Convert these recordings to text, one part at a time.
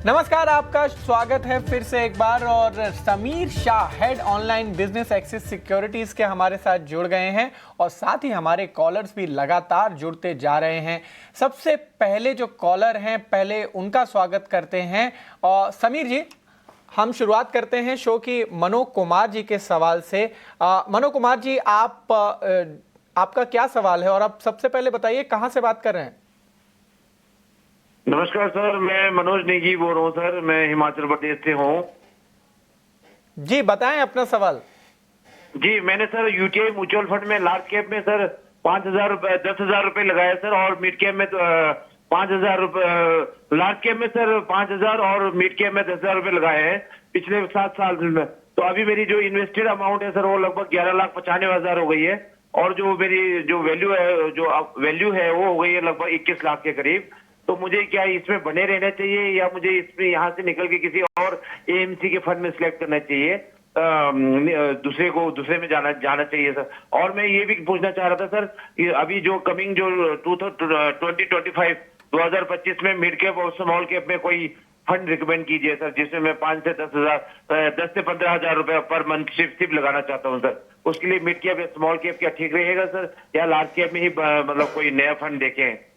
नमस्कार, आपका स्वागत है फिर से एक बार। और Sameer Shah, head online business axis securities के हमारे साथ जुड़ गए हैं और साथ ही हमारे कॉलर्स भी लगातार जुड़ते जा रहे हैं। सबसे पहले जो कॉलर हैं, पहले उनका स्वागत करते हैं। और समीर जी, हम शुरुआत करते हैं शो की मनो कुमार जी के सवाल से। मनो कुमार जी, आपका क्या सवाल है और आप सबसे पहले बताइए कहां से बात कर रहे हैं? नमस्कार सर, मैं मनोज नेगी बोल रहा हूँ सर। मैं हिमाचल प्रदेश से हूँ। जी बताएं अपना सवाल। जी, मैंने सर यूटीआई म्यूचुअल फंड में लार्ज कैप में सर 5,000 रुपए 10,000 रुपए लगाए सर, और मिड कैप में 5,000 रुपए। लार्ज कैप में सर 5,000 और मिड कैप में 10,000 रुपए लगाए हैं पिछले 7 साल में। तो अभी मेरी जो इन्वेस्टेड अमाउंट है सर वो लगभग 11,95,000 हो गई है, और जो मेरी जो वैल्यू है वो हो गई है लगभग 21 लाख के करीब। तो मुझे क्या इसमें बने रहना चाहिए, या मुझे इसमें यहाँ से निकल के किसी और एएमसी के फंड में सिलेक्ट करना चाहिए, दूसरे में जाना चाहिए सर? और मैं ये भी पूछना चाह रहा था सर, अभी जो कमिंग जो 2025 2025 में मिड कैप और स्मॉल कैप में कोई फंड रिकमेंड कीजिए सर, जिसमें मैं 10 से 15,000 रुपए पर मंथ सिर्फ लगाना चाहता हूँ सर। उसके लिए मिड कैप या स्मॉल कैप क्या ठीक रहेगा सर, या लार्ज कैप में ही मतलब कोई नया फंड देखें?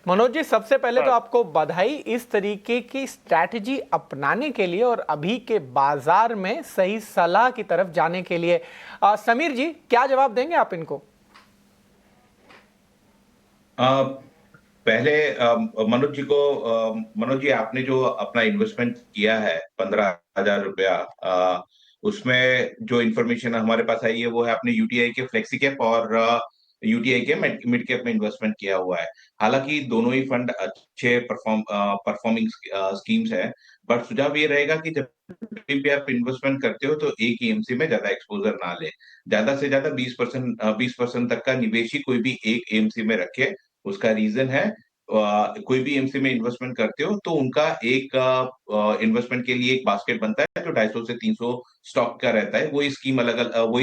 मनोज जी, सबसे पहले तो आपको बधाई इस तरीके की स्ट्रैटेजी अपनाने के लिए और अभी के बाजार में सही सलाह की तरफ जाने के लिए। समीर जी, क्या जवाब देंगे आप इनको? पहले मनोज जी, आपने जो अपना इन्वेस्टमेंट किया है 15,000 रुपया, उसमें जो इन्फॉर्मेशन हमारे पास आई है वो है आपने यूटीआई के फ्लेक्सी कैप और यूटीआई के मिड कैप में इन्वेस्टमेंट किया हुआ है। हालांकि दोनों ही फंड अच्छे परफॉर्मिंग स्कीम्स है, बट सुझाव ये रहेगा कि जब भी आप इन्वेस्टमेंट करते हो तो एक ही एमसी में ज्यादा एक्सपोजर ना ले। ज्यादा से ज्यादा 20% तक का निवेश ही कोई भी एक एमसी में रखे। उसका रीजन है, कोई भी एमसी में इन्वेस्टमेंट करते हो तो उनका एक इन्वेस्टमेंट के लिए एक बास्केट बनता है जो 250 से 300 स्टॉक का रहता है। वही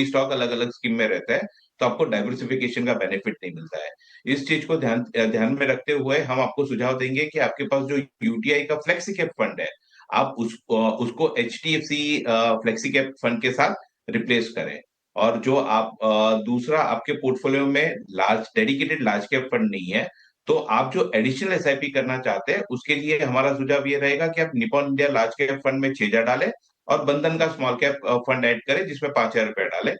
स्टॉक अलग अलग स्कीम में रहता है, तो आपको डाइवर्सिफिकेशन का बेनिफिट नहीं मिलता है। इस चीज को ध्यान में रखते हुए हम आपको सुझाव देंगे कि आपके पास जो यूटीआई का फ्लेक्सी कैप फंड है, आप उसको एचडीएफसी फ्लेक्सी कैप फंड के साथ रिप्लेस करें। और जो आप दूसरा आपके पोर्टफोलियो में डेडिकेटेड लार्ज कैप फंड नहीं है, तो आप जो एडिशनल एसआईपी करना चाहते हैं उसके लिए हमारा सुझाव ये रहेगा कि आप Nippon India large cap fund में 6,000 डालें और बंधन का स्मॉल कैप फंड ऐड करें जिसमें 5,000 रुपए डालें।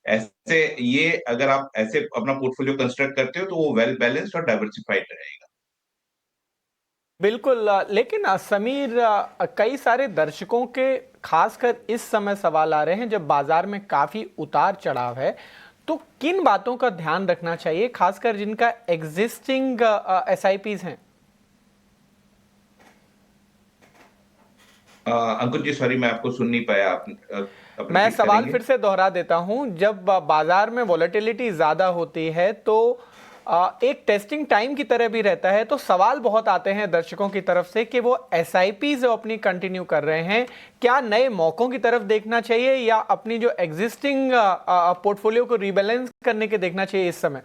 ऐसे ये अगर आप ऐसे अपना पोर्टफोलियो कंस्ट्रक्ट करते हो तो वो वेल बैलेंस्ड और डाइवर्सिफाइड रहेगा। बिल्कुल। लेकिन समीर, कई सारे दर्शकों के खासकर इस समय सवाल आ रहे हैं जब बाजार में काफी उतार चढ़ाव है, तो किन बातों का ध्यान रखना चाहिए, खासकर जिनका एग्जिस्टिंग एसआईपीज हैं? अंकुर जी, सॉरी मैं आपको सुन नहीं पाया। आप मैं रिपीट सवाल करेंगे? फिर से दोहरा देता हूं। जब बाजार में वॉलेटिलिटी ज्यादा होती है तो एक टेस्टिंग टाइम की तरह भी रहता है, तो सवाल बहुत आते हैं दर्शकों की तरफ से कि वो एसआईपी जो अपनी कंटिन्यू कर रहे हैं, क्या नए मौकों की तरफ देखना चाहिए या अपनी जो एग्जिस्टिंग पोर्टफोलियो को रीबैलेंस करने के देखना चाहिए इस समय?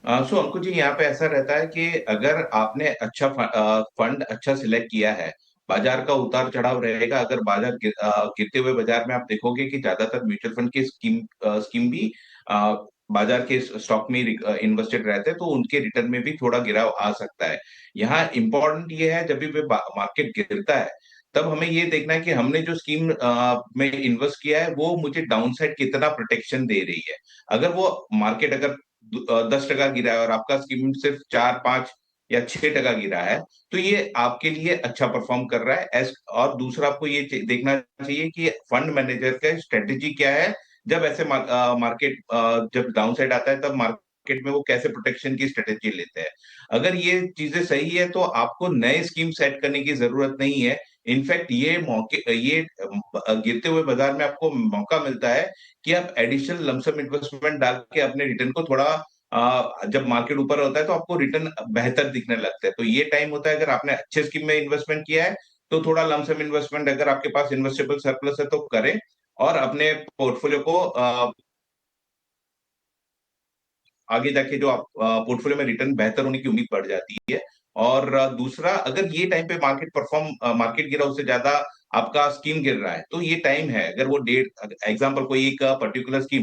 सो अंकुर जी, यहाँ पे ऐसा रहता है कि अगर आपने अच्छा फंड अच्छा सिलेक्ट किया है, बाजार का उतार चढ़ाव रहेगा। अगर गिरते हुए बाजार में आप देखोगे कि ज्यादातर म्यूचुअल फंड की स्कीम भी अ, बाजार के स्टॉक में इन्वेस्टेड रहते हैं, तो उनके रिटर्न में भी थोड़ा गिराव आ सकता है। यहाँ इम्पोर्टेंट ये है, जब भी मार्केट गिरता है तब हमें ये देखना है कि हमने जो स्कीम में इन्वेस्ट किया है वो मुझे डाउन साइड कितना प्रोटेक्शन दे रही है। अगर वो मार्केट अगर 10% गिरा है और आपका स्कीम सिर्फ 4, 5 या 6% गिरा है, तो ये आपके लिए अच्छा परफॉर्म कर रहा है। और दूसरा आपको ये देखना चाहिए कि फंड मैनेजर का स्ट्रेटेजी क्या है। जब ऐसे मार्केट जब डाउन साइड आता है तब मार्केट में वो कैसे प्रोटेक्शन की स्ट्रेटेजी लेते हैं। अगर ये चीजें सही है तो आपको नए स्कीम सेट करने की जरूरत नहीं है। इनफैक्ट ये गिरते हुए बाजार में आपको मौका मिलता है कि आप एडिशनल लमसम इन्वेस्टमेंट डाल के अपने रिटर्न को थोड़ा जब मार्केट ऊपर होता है तो आपको रिटर्न बेहतर दिखने लगता है। तो ये टाइम होता है, अगर आपने अच्छे स्कीम में इन्वेस्टमेंट किया है तो थोड़ा लमसम इन्वेस्टमेंट अगर आपके पास इन्वेस्टेबल सरप्लस है तो करें, और अपने पोर्टफोलियो को आगे जाके जो आप पोर्टफोलियो में रिटर्न बेहतर होने की उम्मीद बढ़ जाती है। और दूसरा, अगर ये टाइम पे मार्केट गिरा उससे ज्यादा आपका स्कीम गिर रहा है, तो ये टाइम है, अगर वो डेढ़ एग्जाम्पल कोई एक पर्टिकुलर स्कीम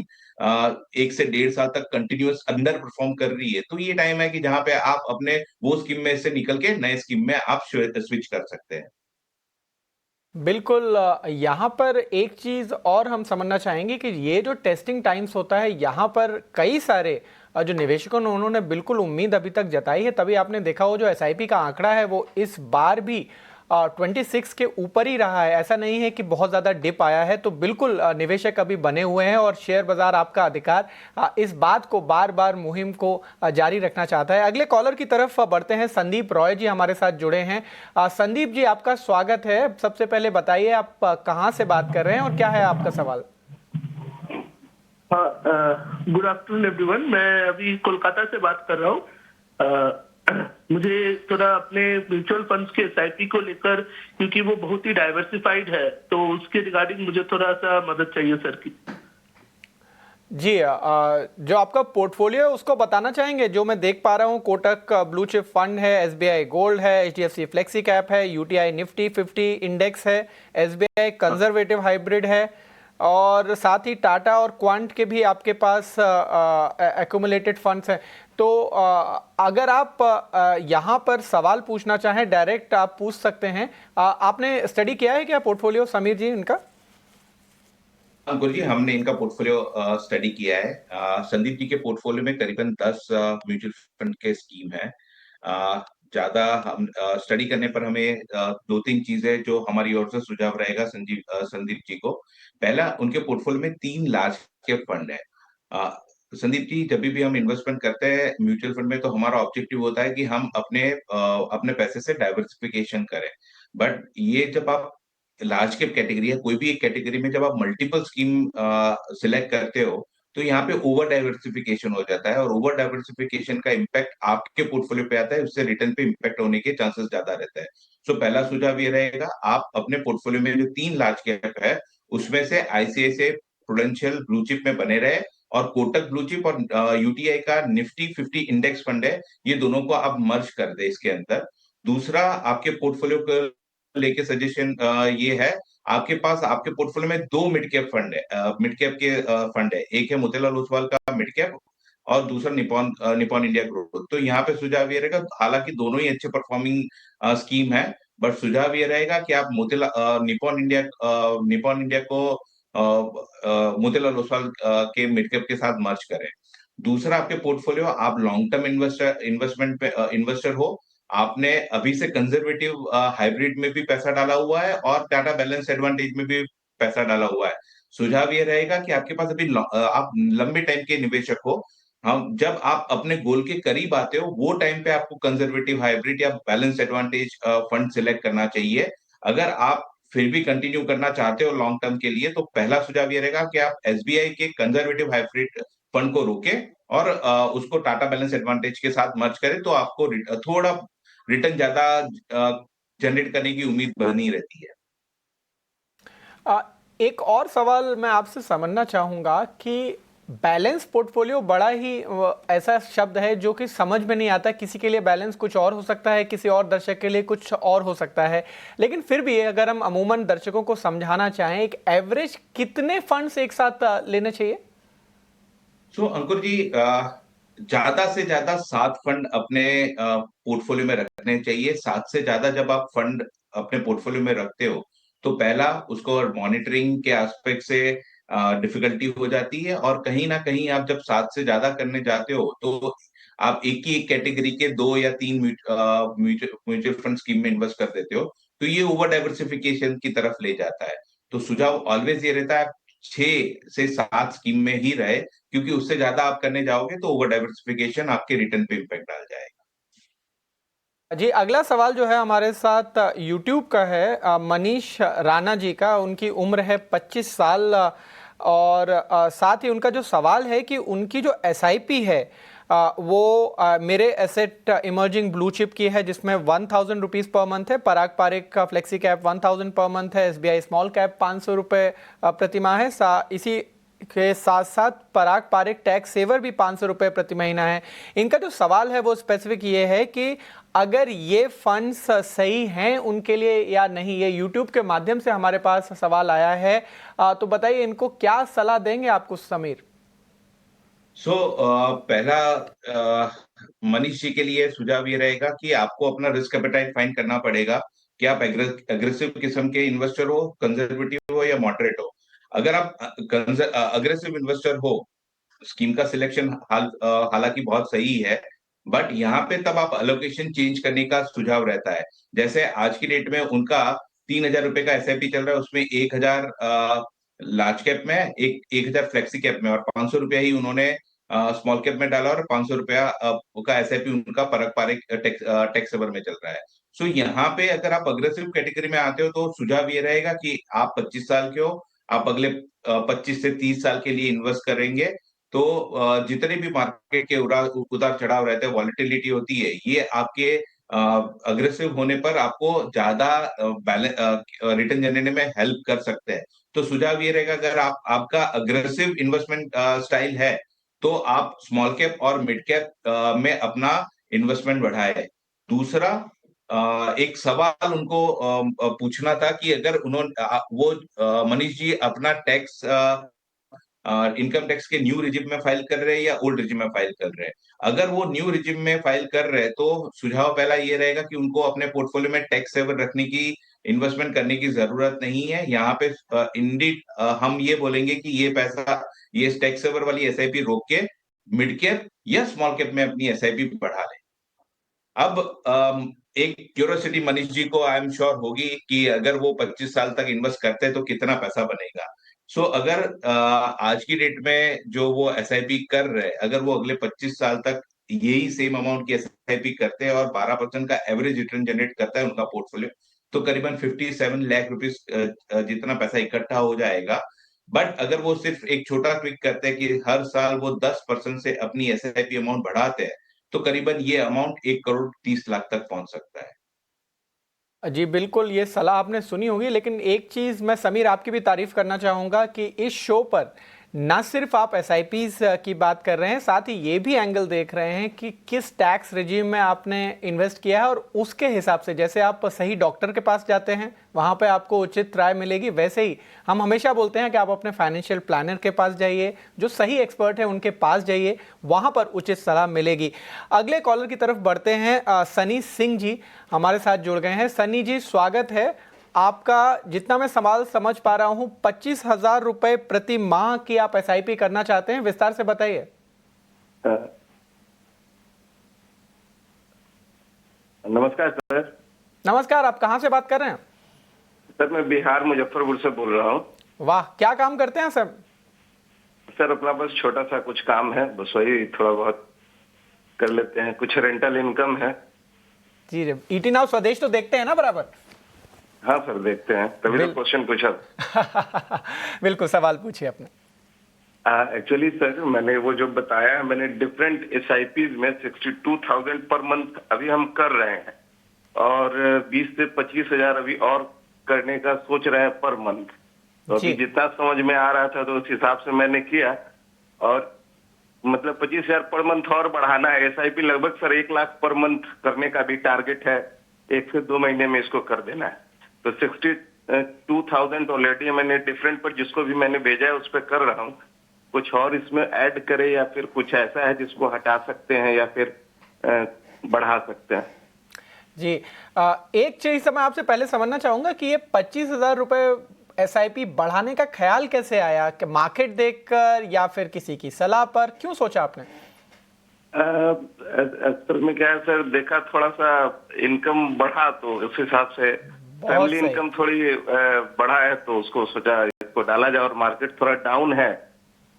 1 से 1.5 साल तक कंटिन्यूअस अंडर परफॉर्म कर रही है, तो ये टाइम है कि जहां पे आप अपने वो स्कीम में से निकल के नए स्कीम में आप स्विच कर सकते हैं। बिल्कुल। यहाँ पर एक चीज़ और हम समझना चाहेंगे कि ये जो टेस्टिंग टाइम्स होता है, यहाँ पर कई सारे जो निवेशकों ने उन्होंने बिल्कुल उम्मीद अभी तक जताई है। तभी आपने देखा हो जो एसआईपी का आंकड़ा है वो इस बार भी 26 के ऊपर ही रहा है। ऐसा नहीं है कि बहुत ज़्यादा डिप आया है। तो बिल्कुल निवेशक अभी बने हुए हैं और शेयर बाजार आपका अधिकार इस बात को बार बार मुहिम को जारी रखना चाहता है। अगले कॉलर की तरफ बढ़ते हैं। संदीप रॉय जी हमारे साथ जुड़े हैं। संदीप जी, आपका स्वागत है। सबसे पहले बताइए आप कहाँ से बात कर रहे हैं और क्या है आपका सवाल? हाँ, गुड आफ्टरनून एवरीवन। मैं अभी कोलकाता से बात कर रहा हूँ। मुझे थोड़ा अपने म्यूचुअल फंड्स के एसआईपी को लेकर, क्योंकि वो बहुत ही डाइवर्सिफाइड है, तो उसके रिगार्डिंग मुझे थोड़ा सा मदद चाहिए सर की। जी, जो आपका पोर्टफोलियो है उसको बताना चाहेंगे? जो मैं देख पा रहा हूँ, कोटक ब्लू चिप फंड है, एसबीआई गोल्ड है, एचडीएफसी फ्लेक्सी कैप है, यूटीआई निफ्टी 50 इंडेक्स है, एसबीआई कंजर्वेटिव हाइब्रिड है और साथ ही टाटा और क्वांट के भी आपके पास एक्यूमुलेटेड फंड्स हैं। तो अगर आप यहाँ पर सवाल पूछना चाहें डायरेक्ट आप पूछ सकते हैं। आपने स्टडी किया है क्या पोर्टफोलियो समीर जी इनका? अंकुर जी, हमने इनका पोर्टफोलियो स्टडी किया है। संदीप जी के पोर्टफोलियो में करीबन 10 म्यूचुअल फंड के स्कीम है। ज्यादा हम स्टडी करने पर हमें 2-3 चीजें जो हमारी ओर से सुझाव रहेगा संदीप जी को। पहला, उनके पोर्टफोलियो में 3 लार्ज कैप फंड है। अ, संदीप जी, जब भी हम इन्वेस्टमेंट करते हैं म्यूचुअल फंड में, तो हमारा ऑब्जेक्टिव होता है कि हम अपने पैसे से डाइवर्सिफिकेशन करें। बट ये जब आप लार्ज कैप कैटेगरी है, कोई भी एक कैटेगरी में जब आप मल्टीपल स्कीम सिलेक्ट करते हो, तो यहाँ पे ओवर डाइवर्सिफिकेशन हो जाता है और ओवर डाइवर्सिफिकेशन का इम्पैक्ट आपके पोर्टफोलियो पे आता है, उससे रिटर्न पे इम्पैक्ट होने के चांसेस ज्यादा रहता है। सो पहला सुझाव ये रहेगा, आप अपने पोर्टफोलियो में जो 3 लार्ज कैप है उसमें से आईसीआईसीआई प्रूडेंशियल ब्लू चिप में बने रहे, और कोटक ब्लू चिप और यूटीआई का निफ्टी 50 इंडेक्स फंड है, ये दोनों को आप मर्ज कर दे इसके अंदर। दूसरा, आपके पोर्टफोलियो को लेके सजेशन ये है, आपके पास आपके पोर्टफोलियो में 2 मिड कैप फंड है, मिड कैप के फंड है। एक है मोतीलाल ओसवाल का मिड कैप और दूसरा निपॉन इंडिया ग्रोथ। तो यहाँ पे सुझाव ये रहेगा, हालांकि दोनों ही अच्छे परफॉर्मिंग स्कीम है, बट सुझाव ये रहेगा कि आप निपॉन इंडिया को मोतीलाल ओसवाल के मिड कैप के साथ मर्ज करें। दूसरा, आपके पोर्टफोलियो आप लॉन्ग टर्म इन्वेस्टमेंट पे इन्वेस्टर हो, आपने अभी से कंजर्वेटिव हाइब्रिड में भी पैसा डाला हुआ है और टाटा बैलेंस एडवांटेज में भी पैसा डाला हुआ है। सुझाव ये रहेगा कि आपके पास अभी आप लंबे टाइम के निवेशक हो, हम जब आप अपने गोल के करीब आते हो, वो टाइम पे आपको कंजर्वेटिव हाइब्रिड या बैलेंस एडवांटेज फंड सिलेक्ट करना चाहिए। अगर आप फिर भी कंटिन्यू करना चाहते हो लॉन्ग टर्म के लिए, तो पहला सुझाव ये रहेगा कि आप एसबीआई के कंजर्वेटिव हाइब्रिड फंड को रोके और उसको टाटा बैलेंस एडवांटेज के साथ मर्ज करें, तो आपको थोड़ा रिटर्न ज्यादा जनरेट करने की उम्मीद बनी रहती है। एक और सवाल मैं आपसे समझना चाहूंगा कि बैलेंस पोर्टफोलियो बड़ा ही ऐसा शब्द है जो कि समझ में नहीं आता। किसी के लिए बैलेंस कुछ और हो सकता है, किसी और दर्शक के लिए कुछ और हो सकता है। लेकिन फिर भी अगर हम अमूमन दर्शकों को समझाना चाहें, एक एवरेज कितने फंड्स एक साथ लेने चाहिए? अंकुर जी, ज्यादा से ज्यादा 7 फंड अपने पोर्टफोलियो में रखने चाहिए। 7 से ज्यादा जब आप फंड अपने पोर्टफोलियो में रखते हो, तो पहला, उसको मॉनिटरिंग के एस्पेक्ट से डिफिकल्टी हो जाती है, और कहीं ना कहीं आप जब 7 से ज्यादा करने जाते हो, तो आप एक ही एक कैटेगरी के 2 या 3 म्यूचुअल फंड स्कीम में इन्वेस्ट कर देते हो, तो ये ओवर डाइवर्सिफिकेशन की तरफ ले जाता है। तो सुझाव ऑलवेज ये रहता है, 6 से 7 स्कीम में ही रहे, क्योंकि उससे ज्यादा आप करने जाओगे तो ओवर डाइवर्सिफिकेशन आपके रिटर्न पे इम्पैक्ट डाल जाएगा। जी, अगला सवाल जो है हमारे साथ YouTube का है, मनीष राणा जी का। उनकी उम्र है 25 साल और साथ ही उनका जो सवाल है कि उनकी जो एसआईपी है वो मेरे एसेट इमर्जिंग ब्लू चिप की है, जिसमें 1000 रुपीज़ पर मंथ है। पराग पारिक का फ्लेक्सी कैप 1000 पर मंथ है। एसबीआई स्मॉल कैप 500 रुपये प्रतिमाह है। इसी के साथ साथ पराग पारिक टैक्स सेवर भी 500 रुपये प्रति महीना है। इनका जो सवाल है वो स्पेसिफिक ये है कि अगर ये फंड्स सही हैं उनके लिए या नहीं, ये यूट्यूब के माध्यम से हमारे पास सवाल आया है। तो बताइए इनको क्या सलाह देंगे आपको समीर? पहला मनीष जी के लिए सुझाव ये रहेगा कि आपको अपना रिस्क एपेटाइट फाइंड करना पड़ेगा कि आप एग्रेसिव किस्म के इन्वेस्टर हो, कंजर्वेटिव हो या मॉडरेट हो। अगर आप अग्रेसिव इन्वेस्टर हो, स्कीम का सिलेक्शन हालांकि बहुत सही है, बट यहाँ पे तब आप अलोकेशन चेंज करने का सुझाव रहता है। जैसे आज की डेट में उनका 3,000 रुपए का एसआईपी चल रहा है, उसमें 1,000 लार्ज कैप में, 1,000 फ्लेक्सी कैप में और 500 रुपया ही उन्होंने स्मॉल कैप में डाला और 500 रुपया का एसआईपी उनका पारंपरिक टैक्स सेवर में चल रहा है। सो यहाँ पे अगर आप अग्रेसिव कैटेगरी में आते हो तो सुझाव ये रहेगा कि आप 25 साल के हो, आप अगले 25 से 30 साल के लिए इन्वेस्ट करेंगे तो जितने भी मार्केट के उतार चढ़ाव रहते हैं, वॉलेटिलिटी होती है, ये आपके अग्रेसिव होने पर आपको ज्यादा रिटर्न जनरेट में हेल्प कर सकते हैं। तो सुझाव ये रहेगा अगर आपका अग्रेसिव इन्वेस्टमेंट स्टाइल है तो आप स्मॉल कैप और मिड कैप में अपना इन्वेस्टमेंट बढ़ाए। दूसरा, एक सवाल उनको पूछना था कि अगर उन्होंने मनीष जी अपना टैक्स इनकम टैक्स के न्यू रिजिम में फाइल कर रहे हैं या ओल्ड रिजिम में फाइल कर रहे हैं। अगर वो न्यू रिजिम में फाइल कर रहे हैं तो सुझाव पहला ये रहेगा कि उनको अपने पोर्टफोलियो में टैक्स सेवर रखने की, इन्वेस्टमेंट करने की जरूरत नहीं है। यहाँ पे इंडीड हम ये बोलेंगे कि ये पैसा, ये टैक्स सेवर वाली एसआईपी रोक के मिड कैप या स्मॉल कैप में अपनी एसआईपी बढ़ा लें। अब एक क्यूरियोसिटी मनीष जी को आई एम श्योर होगी कि अगर वो 25 साल तक इन्वेस्ट करते हैं तो कितना पैसा बनेगा। सो अगर आज की डेट में जो वो एसआईपी कर रहे हैं, अगर वो अगले 25 साल तक यही सेम अमाउंट की एसआईपी करते हैं और 12% का एवरेज रिटर्न जनरेट करता है उनका पोर्टफोलियो, तो करीबन 57 लाख रुपीस जितना पैसा इकट्ठा हो जाएगा। बट अगर वो सिर्फ एक छोटा ट्विक करते हैं कि हर साल वो 10% से अपनी एसआईपी अमाउंट बढ़ाते हैं, तो करीबन ये अमाउंट 1,30,00,000 तक पहुंच सकता है। जी बिल्कुल, ये सलाह आपने सुनी होगी, लेकिन एक चीज़ मैं समीर आपकी भी तारीफ करना चाहूँगा कि इस शो पर ना सिर्फ आप एसआईपीज़ की बात कर रहे हैं, साथ ही ये भी एंगल देख रहे हैं कि किस टैक्स रिजीम में आपने इन्वेस्ट किया है और उसके हिसाब से जैसे आप सही डॉक्टर के पास जाते हैं वहाँ पे आपको उचित राय मिलेगी, वैसे ही हम हमेशा बोलते हैं कि आप अपने फाइनेंशियल प्लानर के पास जाइए, जो सही एक्सपर्ट है उनके पास जाइए, वहाँ पर उचित सलाह मिलेगी। अगले कॉलर की तरफ बढ़ते हैं। सनी सिंह जी हमारे साथ जुड़ गए हैं। सनी जी स्वागत है आपका। जितना मैं सवाल समझ पा रहा हूं 25,000 रुपए प्रति माह की आप एसआईपी करना चाहते हैं, विस्तार से बताइए। नमस्कार सर। नमस्कार, आप कहां से बात कर रहे हैं? सर मैं बिहार मुजफ्फरपुर से बोल रहा हूँ। वाह, क्या काम करते हैं सर? सर अपना बस छोटा सा कुछ काम है, बस वही थोड़ा बहुत कर लेते हैं, कुछ रेंटल इनकम है। जी, ईटी नाउ स्वदेश तो देखते हैं ना बराबर? हाँ सर देखते हैं, तभी तो क्वेश्चन पूछा। बिल्कुल, सवाल पूछिए अपने। एक्चुअली सर मैंने वो जो बताया, मैंने डिफरेंट एसआईपीज में 62,000 पर मंथ अभी हम कर रहे हैं और 20 से 25,000 अभी और करने का सोच रहे हैं पर मंथ। तो अभी जितना समझ में आ रहा था तो उस हिसाब से मैंने किया और मतलब 25,000 पर मंथ और बढ़ाना है। एसआईपी लगभग सर 1 लाख पर मंथ करने का भी टारगेट है, 1 से 2 महीने में इसको कर देना है। तो 62,000 ऑलरेडी मैंने डिफरेंट पर जिसको भी मैंने भेजा है उस पर कर रहा हूँ। कुछ और इसमें ऐड करे या फिर कुछ ऐसा है जिसको हटा सकते हैं या फिर बढ़ा सकते हैं? जी, एक चीज मैं आपसे पहले समझना चाहूंगा कि ये 25,000 रुपए एसआईपी बढ़ाने का ख्याल कैसे आया? कि मार्केट देखकर या फिर किसी की सलाह पर, क्यों सोचा आपने? असल में क्या है सर, देखा थोड़ा सा इनकम बढ़ा तो उस हिसाब से फैमिली इनकम थोड़ी बढ़ा है तो उसको सोचा इसको डाला जाए और मार्केट थोड़ा डाउन है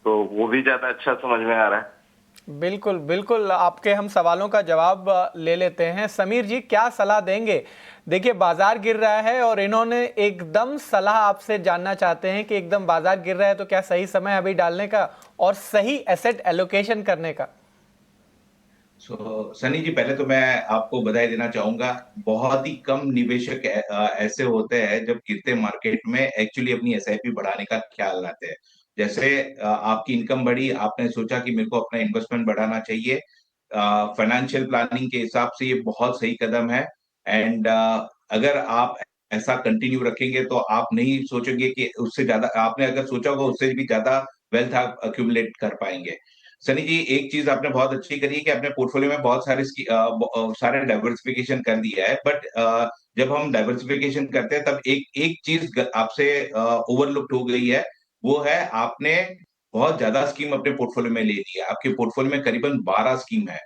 तो वो भी ज्यादा अच्छा समझ में आ रहा है। बिल्कुल बिल्कुल, आपके हम सवालों का जवाब ले लेते हैं। समीर जी क्या सलाह देंगे? देखिए बाजार गिर रहा है और इन्होंने एकदम सलाह आपसे जानना चाहते हैं कि एकदम बाजार गिर रहा है तो क्या सही समय अभी डालने का और सही एसेट एलोकेशन करने का? सनी जी पहले तो मैं आपको बधाई देना चाहूंगा। बहुत ही कम निवेशक ऐसे होते हैं जब गिरते मार्केट में एक्चुअली अपनी एसआईपी बढ़ाने का ख्याल लाते हैं। जैसे आपकी इनकम बढ़ी, आपने सोचा कि मेरे को अपना इन्वेस्टमेंट बढ़ाना चाहिए, फाइनेंशियल प्लानिंग के हिसाब से ये बहुत सही कदम है। एंड अगर आप ऐसा कंटिन्यू रखेंगे तो आप नहीं सोचेंगे कि उससे ज्यादा, आपने अगर सोचा होगा उससे भी ज्यादा वेल्थ आप अक्यूमुलेट कर पाएंगे। सनी जी, एक चीज आपने बहुत अच्छी करी है कि आपने पोर्टफोलियो में बहुत सारे डाइवर्सिफिकेशन कर दिया है, बट जब हम डाइवर्सिफिकेशन करते हैं तब एक एक चीज आपसे ओवरलुक्ड हो गई है, वो है आपने बहुत ज्यादा स्कीम अपने पोर्टफोलियो में ले ली है। आपके पोर्टफोलियो में करीबन 12 स्कीम है।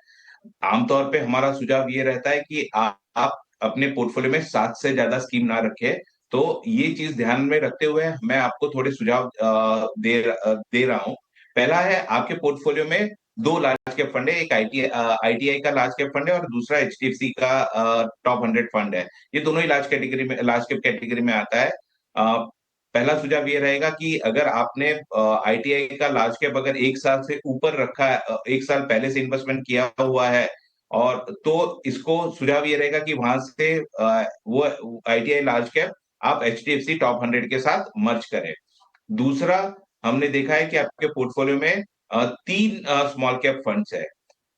आमतौर पे हमारा सुझाव ये रहता है कि आप अपने पोर्टफोलियो में 7 से ज्यादा स्कीम ना रखें। तो ये चीज ध्यान में रखते हुए मैं आपको थोड़े सुझाव दे रहा हूँ। पहला है, आपके पोर्टफोलियो में 2 लार्ज कैप फंड है, एक आईटीआई का लार्ज कैप फंड है और दूसरा एचडीएफसी का टॉप 100 फंड है। ये दोनों ही लार्ज कैप कैटेगरी में आता है। पहला सुझाव ये रहेगा कि अगर आपने आईटीआई का लार्ज कैप अगर 1 साल से ऊपर रखा है, 1 साल पहले से इन्वेस्टमेंट किया हुआ है, और तो इसको सुझाव ये रहेगा कि वहां से वो आईटीआई लार्ज कैप आप एचडीएफसी टॉप 100 के साथ मर्ज करें। दूसरा, हमने देखा है कि आपके पोर्टफोलियो में 3 स्मॉल कैप फंड्स है।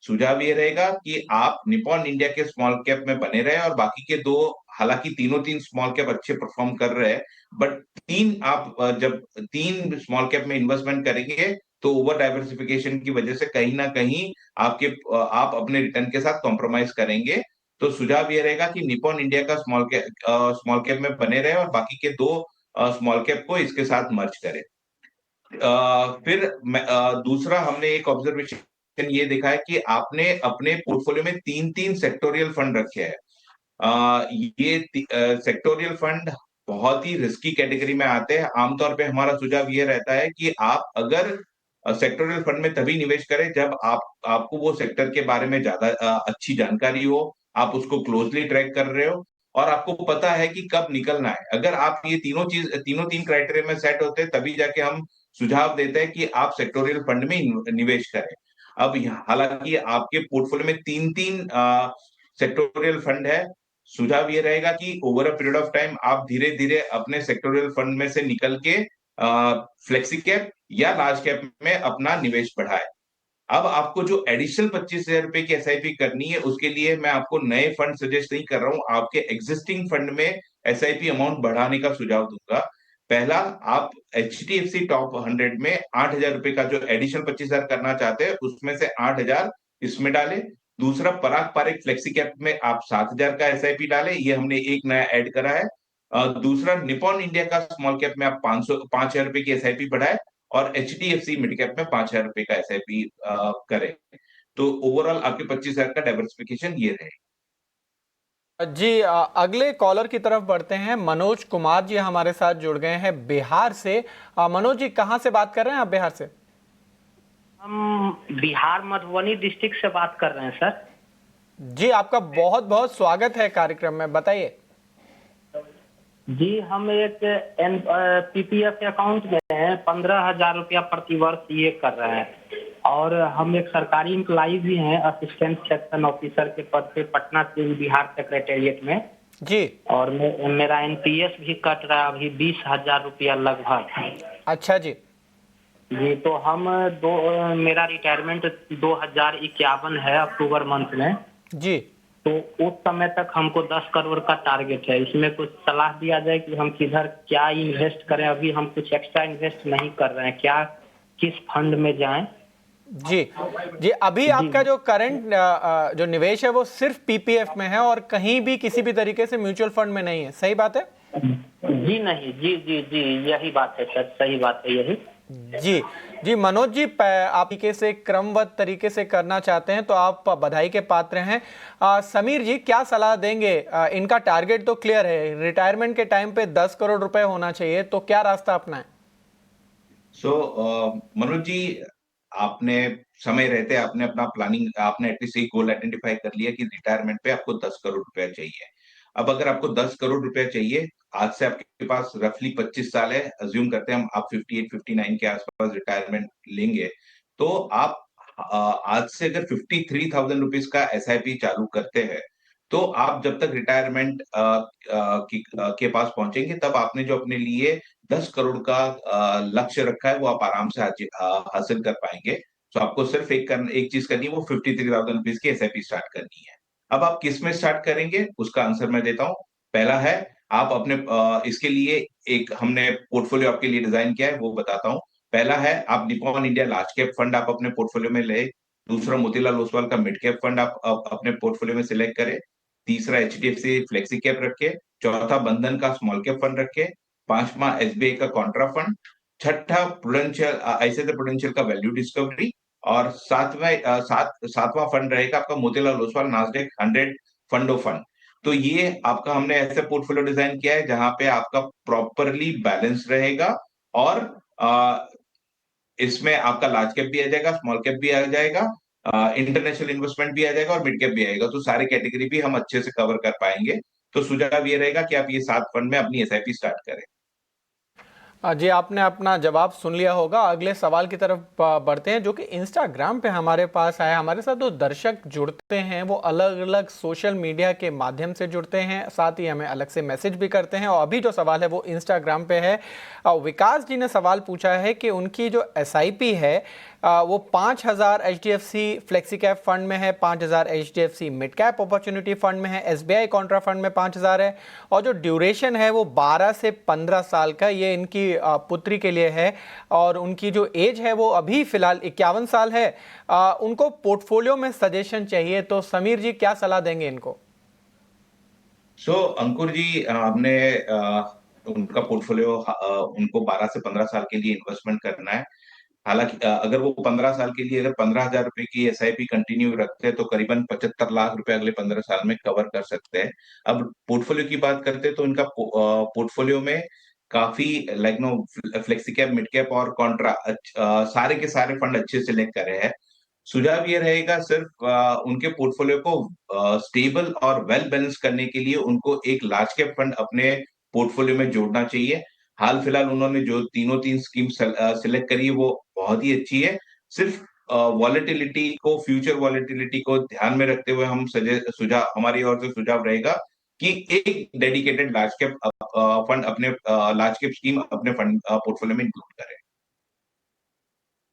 सुझाव ये रहेगा कि आप निप्पॉन इंडिया के स्मॉल कैप में बने रहे और बाकी के 2, हालांकि तीनों 3 स्मॉल कैप अच्छे परफॉर्म कर रहे हैं, बट 3 आप जब 3 स्मॉल कैप में इन्वेस्टमेंट करेंगे तो ओवर डाइवर्सिफिकेशन की वजह से कहीं ना कहीं आप अपने रिटर्न के साथ कॉम्प्रोमाइज करेंगे। तो सुझाव ये रहेगा कि निप्पॉन इंडिया का स्मॉल कैप में बने रहे और बाकी के 2 स्मॉल कैप को इसके साथ मर्ज करें। दूसरा, हमने एक ऑब्जर्वेशन ये देखा है कि आपने अपने पोर्टफोलियो में 3-3 सेक्टोरियल फंड रखे हैं। ये सेक्टोरियल फंड बहुत ही रिस्की कैटेगरी में आते हैं। आमतौर पे हमारा सुझाव ये रहता है कि आप अगर सेक्टोरियल फंड में तभी निवेश करें जब आपको वो सेक्टर के बारे में ज्यादा अच्छी जानकारी हो, आप उसको क्लोजली ट्रैक कर रहे हो और आपको पता है कि कब निकलना है। अगर आप ये तीनों तीन क्राइटेरिया में सेट होते हैं तभी जाके हम सुझाव देते हैं कि आप सेक्टोरियल फंड में निवेश करें। अब हालांकि आपके पोर्टफोलियो में 3-3 सेक्टोरियल फंड है। सुझाव ये रहेगा कि over a period of time आप धीरे धीरे अपने सेक्टोरियल फंड में से निकल के फ्लेक्सी कैप या लार्ज कैप में अपना निवेश बढ़ाए। अब आपको जो एडिशनल 25,000 रुपए की एसआईपी करनी है, उसके लिए मैं आपको नए फंड सजेस्ट नहीं कर रहा हूं, आपके एग्जिस्टिंग फंड में एसआईपी अमाउंट बढ़ाने का सुझाव दूंगा। पहला, आप एचडीएफसी टॉप 100 में 8,000 रुपए का जो एडिशनल 25,000 करना चाहते हैं उसमें से 8,000 इसमें डालें। दूसरा, पराग पारेख फ्लेक्सी कैप में आप 7,000 का एसआईपी डालें, ये हमने एक नया ऐड करा है। दूसरा, निप्पॉन इंडिया का स्मॉल कैप में आप 5,000 रुपए की एसआईपी बढ़ाए और एचडीएफसी मिड कैप में 5,000 रुपए का एसआईपी करें। तो ओवरऑल आपके 25,000 का डाइवर्सिफिकेशन ये रहे। जी, अगले कॉलर की तरफ बढ़ते हैं। मनोज कुमार जी हमारे साथ जुड़ गए हैं बिहार से। मनोज जी, कहाँ से बात कर रहे हैं आप बिहार से? हम बिहार मधुबनी डिस्ट्रिक्ट से बात कर रहे हैं सर। जी, आपका बहुत बहुत स्वागत है कार्यक्रम में, बताइए। जी, हम एक पीपीएफ अकाउंट में हैं, 15,000 रुपया प्रतिवर्ष ये कर रहे हैं और हम एक सरकारी एम्प्लॉई भी हैं, असिस्टेंट सेक्शन ऑफिसर के पद पे पटना सिंह बिहार सेक्रेटेरिएट में जी। और मेरा एनपीएस भी कट रहा है अभी 20,000 रुपया लगभग। अच्छा जी। जी, तो हम मेरा रिटायरमेंट 2051 है अक्टूबर मंथ में जी। तो उस समय तक हमको 10 करोड़ का टारगेट है। इसमें कुछ सलाह दिया जाए कि हम किधर क्या इन्वेस्ट करें। अभी हम कुछ एक्स्ट्रा इन्वेस्ट नहीं कर रहे हैं, क्या किस फंड में जाएं? जी जी, अभी आपका जो करंट जो निवेश है वो सिर्फ पीपीएफ में है और कहीं भी किसी भी तरीके से म्यूचुअल फंड में नहीं है, सही बात है? जी नहीं, जी जी जी, यही बात है सर, सही बात है यही। जी जी, मनोज जी, आप तरीके से क्रमबद्ध तरीके से करना चाहते हैं तो आप बधाई के पात्र हैं। समीर जी, क्या सलाह देंगे? इनका टारगेट तो क्लियर है, रिटायरमेंट के टाइम पे 10 करोड़ रुपए होना चाहिए, तो क्या रास्ता अपनाएं? मनोज जी, आपने समय रहते आपने अपना प्लानिंग, आपने एटलीस्ट एक गोल आइडेंटिफाई कर लिया कि रिटायरमेंट पे आपको 10 करोड़ रुपया चाहिए। अब अगर आपको 10 करोड़ रुपया चाहिए, आज से आपके पास रफली 25 साल है, अज्यूम करते हैं हम आप 58-59 के आसपास रिटायरमेंट लेंगे, तो आप आज से अगर 53,000 रुपीज का एसआईपी चालू करते हैं तो आप जब तक रिटायरमेंट के पास पहुंचेंगे, तब आपने जो अपने लिए 10 करोड़ का लक्ष्य रखा है, वो आप आराम से हासिल कर पाएंगे। तो आपको सिर्फ एक चीज करनी है, वो 53,000 रुपीज की एसआईपी स्टार्ट करनी है। अब आप किस में स्टार्ट करेंगे, उसका आंसर मैं देता हूँ। पहला है, आप अपने इसके लिए एक हमने पोर्टफोलियो आपके लिए डिजाइन किया है, वो बताता हूँ। पहला है, आप Nippon India large cap fund आप अपने पोर्टफोलियो में ले। दूसरा, मोतीलाल ओसवाल का मिड कैप फंड आप अपने पोर्टफोलियो में सिलेक्ट करें। तीसरा, एचडीएफसी फ्लेक्सी कैप रखे। चौथा, बंधन का स्मॉल कैप फंड रखे। पांचवा, एसबीआई का कॉन्ट्रा फंड। छठा, प्रुडेंशियल आईसीआईसीआई प्रुडेंशियल का वैल्यू डिस्कवरी। और सातवां फंड रहेगा आपका Motilal Oswal Nasdaq 100 fund of fund. तो ये आपका हमने ऐसे पोर्टफोलियो डिजाइन किया है जहां पे आपका प्रॉपरली बैलेंस रहेगा, और इसमें आपका लार्ज कैप भी आ जाएगा, स्मॉल कैप भी आ जाएगा, इंटरनेशनल इन्वेस्टमेंट भी आ जाएगा, और मिड कैप भी आएगा। तो सारे कैटेगरी भी हम अच्छे से कवर कर पाएंगे। तो सुझाव ये रहेगा कि आप ये 7 फंड में अपनी एसआईपी स्टार्ट करें। जी, आपने अपना जवाब सुन लिया होगा। अगले सवाल की तरफ बढ़ते हैं, जो कि इंस्टाग्राम पे हमारे पास आया। हमारे साथ जो दर्शक जुड़ते हैं वो अलग अलग सोशल मीडिया के माध्यम से जुड़ते हैं, साथ ही हमें अलग से मैसेज भी करते हैं। और अभी जो सवाल है वो इंस्टाग्राम पे है। विकास जी ने सवाल पूछा है कि उनकी जो एसआईपी है वो 5,000 एचडीएफसी फ्लेक्सी कैप फंड में है, 5,000 HDFC mid cap opportunity fund में है, एसबीआई कॉन्ट्रा फंड में 5,000 है, और जो ड्यूरेशन है वो 12 से 15 साल का। ये इनकी पुत्री के लिए है, और उनकी जो एज है वो अभी फिलहाल 51 साल है। उनको पोर्टफोलियो में सजेशन चाहिए, तो समीर जी क्या सलाह देंगे इनको? अंकुर जी, हमने उनका पोर्टफोलियो उनको 12 से 15 साल के लिए इन्वेस्टमेंट करना है। हालांकि अगर वो 15 साल के लिए अगर 15,000 रुपए की एसआईपी कंटिन्यू रखते हैं, तो करीबन 75 लाख रुपए अगले 15 साल में कवर कर सकते हैं। अब पोर्टफोलियो की बात करते हैं, तो इनका पोर्टफोलियो में काफी like no flexi cap, mid cap और कॉन्ट्रा सारे के सारे फंड अच्छे सिलेक्ट करे हैं। सुझाव ये रहेगा, सिर्फ उनके पोर्टफोलियो को स्टेबल और वेल बैलेंस करने के लिए उनको एक लार्ज कैप फंड अपने पोर्टफोलियो में जोड़ना चाहिए। हाल फिलहाल उन्होंने जो तीन स्कीम सिलेक्ट करी है, वो बहुत ही अच्छी है। सिर्फ वॉलेटिलिटी को, फ्यूचर वॉलेटिलिटी को ध्यान में रखते हुए हम सुझाव, हमारी ओर से सुझाव रहेगा कि एक डेडिकेटेड लार्ज कैप फंड अपने लार्ज कैप स्कीम अपने फंड पोर्टफोलियो में इंक्लूड करें।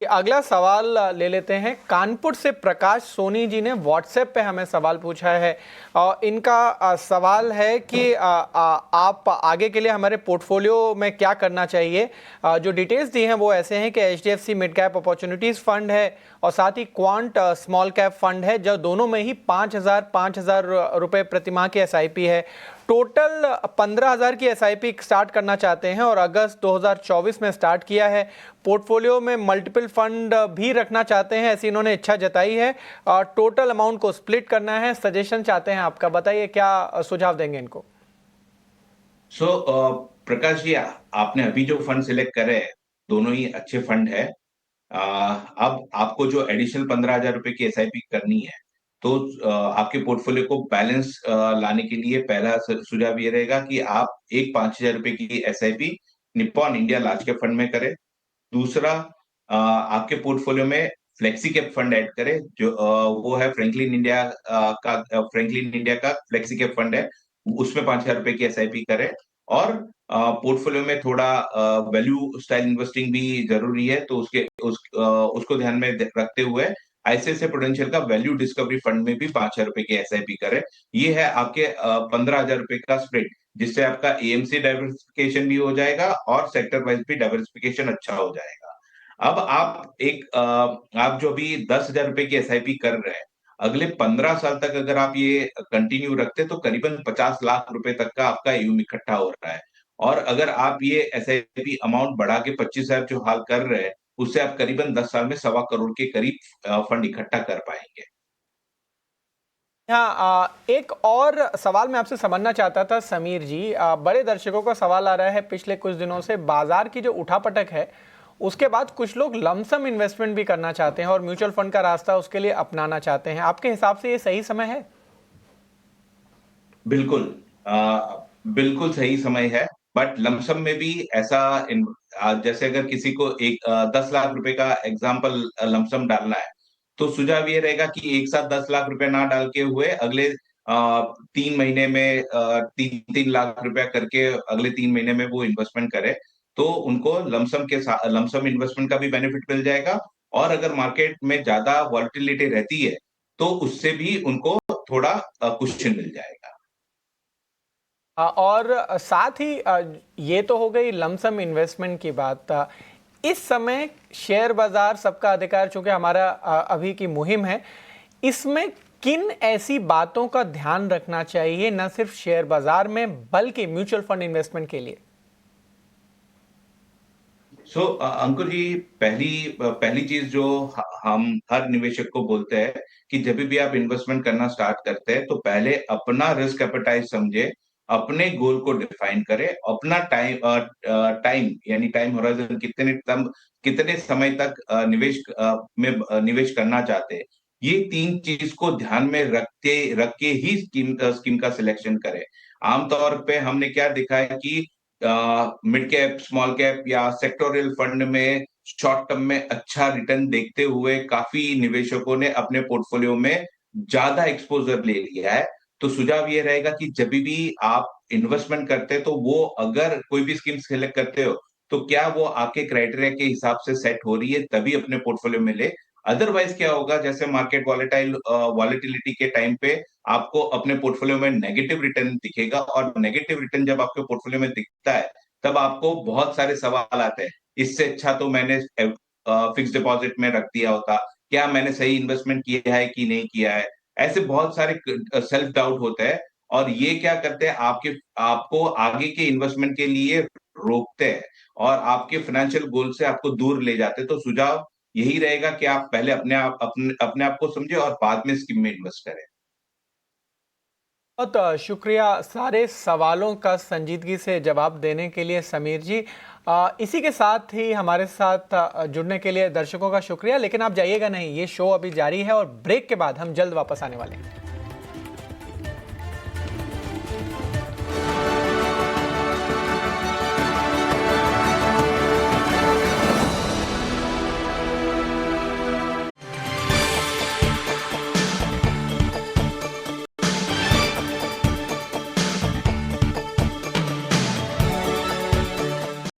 अगला सवाल ले लेते हैं। कानपुर से प्रकाश सोनी जी ने व्हाट्सएप पे हमें सवाल पूछा है, और इनका सवाल है कि आप आगे के लिए हमारे पोर्टफोलियो में क्या करना चाहिए। जो डिटेल्स दी हैं वो ऐसे हैं कि HDFC mid cap opportunities fund है, और साथ ही क्वांट स्मॉल कैप फंड है, जो दोनों में ही 5,000 रुपए प्रतिमाह की एसआईपी है। टोटल 15,000 की एसआईपी स्टार्ट करना चाहते हैं, और अगस्त 2024 में स्टार्ट किया है। पोर्टफोलियो में मल्टीपल फंड भी रखना चाहते हैं, ऐसी इन्होंने इच्छा जताई है, और टोटल अमाउंट को स्प्लिट करना है। सजेशन चाहते हैं आपका, बताइए क्या सुझाव देंगे इनको? प्रकाश जी, आपने अभी जो फंड सिलेक्ट करे हैं, दोनों ही अच्छे फंड है। अब आपको जो एडिशनल 15,000 रुपए की एसआईपी करनी है, तो आपके पोर्टफोलियो को बैलेंस लाने के लिए पहला सुझाव ये रहेगा कि आप एक 5,000 रुपए की SIP Nippon India large cap fund में करें। दूसरा, आपके पोर्टफोलियो में फ्लेक्सी कैप फंड ऐड करें, जो वो है फ्रैंकलिन इंडिया का फ्लेक्सी कैप फंड है, उसमें 5,000 रुपए की एसआईपी करें। और पोर्टफोलियो में थोड़ा वैल्यू स्टाइल इन्वेस्टिंग भी जरूरी है, तो उसको ध्यान में रखते हुए आईसीआईसीआई प्रुडेंशियल का वैल्यू डिस्कवरी फंड में भी 5,000 रुपए की एसआईपी करें। ये है आपके 15,000 रुपए का स्प्रेड, जिससे आपका एएमसी डाइवर्सिफिकेशन भी हो जाएगा और सेक्टर वाइज भी डाइवर्सिफिकेशन अच्छा हो जाएगा। अब आप जो अभी 10,000 रुपए की एसआईपी कर रहे हैं, अगले 15 साल तक अगर आप ये कंटिन्यू रखते, तो करीबन 50 लाख रुपए तक का आपका एयूम इकट्ठा हो रहा है। और अगर आप ये एसआईपी अमाउंट बढ़ा के 25,000 जो हाल कर रहे हैं, उससे आप करीबन 10 साल में 1.25 करोड़ के करीब फंड इकट्ठा कर पाएंगे। हाँ, एक और सवाल मैं आपसे समझना चाहता था समीर जी। बड़े दर्शकों का सवाल आ रहा है पिछले कुछ दिनों से, बाजार की जो उठापटक है उसके बाद कुछ लोग लमसम इन्वेस्टमेंट भी करना चाहते हैं और म्यूचुअल फंड का रास्ता उसके लिए अपनाना चाहते हैं। आपके हिसाब से ये सही समय है? बिल्कुल, बिल्कुल सही समय है। बट लमसम में भी ऐसा जैसे अगर किसी को 10 लाख रुपए का एग्जाम्पल लमसम डालना है, तो सुझाव ये रहेगा कि एक साथ 10 लाख रुपए ना डाल के हुए अगले 3 महीने में 3-3 लाख रुपया करके अगले 3 महीने में वो इन्वेस्टमेंट करे, तो उनको लमसम इन्वेस्टमेंट का भी बेनिफिट मिल जाएगा। और अगर मार्केट में ज्यादा वॉलिटिलिटी रहती है तो उससे भी उनको थोड़ा कुशन मिल जाएगा। और साथ ही ये तो हो गई लमसम इन्वेस्टमेंट की बात। इस समय शेयर बाजार सबका अधिकार चूंकि हमारा अभी की मुहिम है, इसमें किन ऐसी बातों का ध्यान रखना चाहिए न सिर्फ शेयर बाजार में बल्कि म्यूचुअल फंड इन्वेस्टमेंट के लिए? अंकुर जी, पहली चीज जो हम हर निवेशक को बोलते हैं कि जब भी आप इन्वेस्टमेंट करना स्टार्ट करते हैं तो पहले अपना रिस्क एपेटाइट समझे, अपने गोल को डिफाइन करें, अपना टाइम यानी टाइम होराइजन कितने समय तक निवेश करना चाहते हैं, ये 3 चीज को ध्यान में रख के ही स्कीम का सिलेक्शन करें। आमतौर पे हमने क्या देखा है कि मिड कैप, स्मॉल कैप या सेक्टोरियल फंड में शॉर्ट टर्म में अच्छा रिटर्न देखते हुए काफी निवेशकों ने अपने पोर्टफोलियो में ज्यादा एक्सपोजर ले लिया है। तो सुझाव ये रहेगा कि जब भी आप इन्वेस्टमेंट करते हैं तो वो अगर कोई भी स्कीम सिलेक्ट करते हो तो क्या वो आपके क्राइटेरिया के हिसाब से सेट हो रही है, तभी अपने पोर्टफोलियो में ले। अदरवाइज क्या होगा, जैसे मार्केट वॉलेटिलिटी के टाइम पे आपको अपने पोर्टफोलियो में नेगेटिव रिटर्न दिखेगा, और नेगेटिव रिटर्न जब आपके पोर्टफोलियो में दिखता है तब आपको बहुत सारे सवाल आते हैं। इससे अच्छा तो मैंने फिक्स डिपॉजिट में रख दिया होता, क्या मैंने सही इन्वेस्टमेंट किया है कि नहीं किया है। ऐसे बहुत सारे सेल्फ डाउट होते हैं, और ये क्या करते हैं, आपको आगे के इन्वेस्टमेंट के लिए रोकते हैं और आपके फाइनेंशियल गोल से आपको दूर ले जाते हैं। तो सुझाव यही रहेगा कि आप पहले अपने आप को समझे और बाद में स्कीम में इन्वेस्ट करें। बहुत शुक्रिया सारे सवालों का संजीदगी से जवाब देने के लिए समीर जी। इसी के साथ ही हमारे साथ जुड़ने के लिए दर्शकों का शुक्रिया। लेकिन आप जाइएगा नहीं, ये शो अभी जारी है और ब्रेक के बाद हम जल्द वापस आने वाले हैं।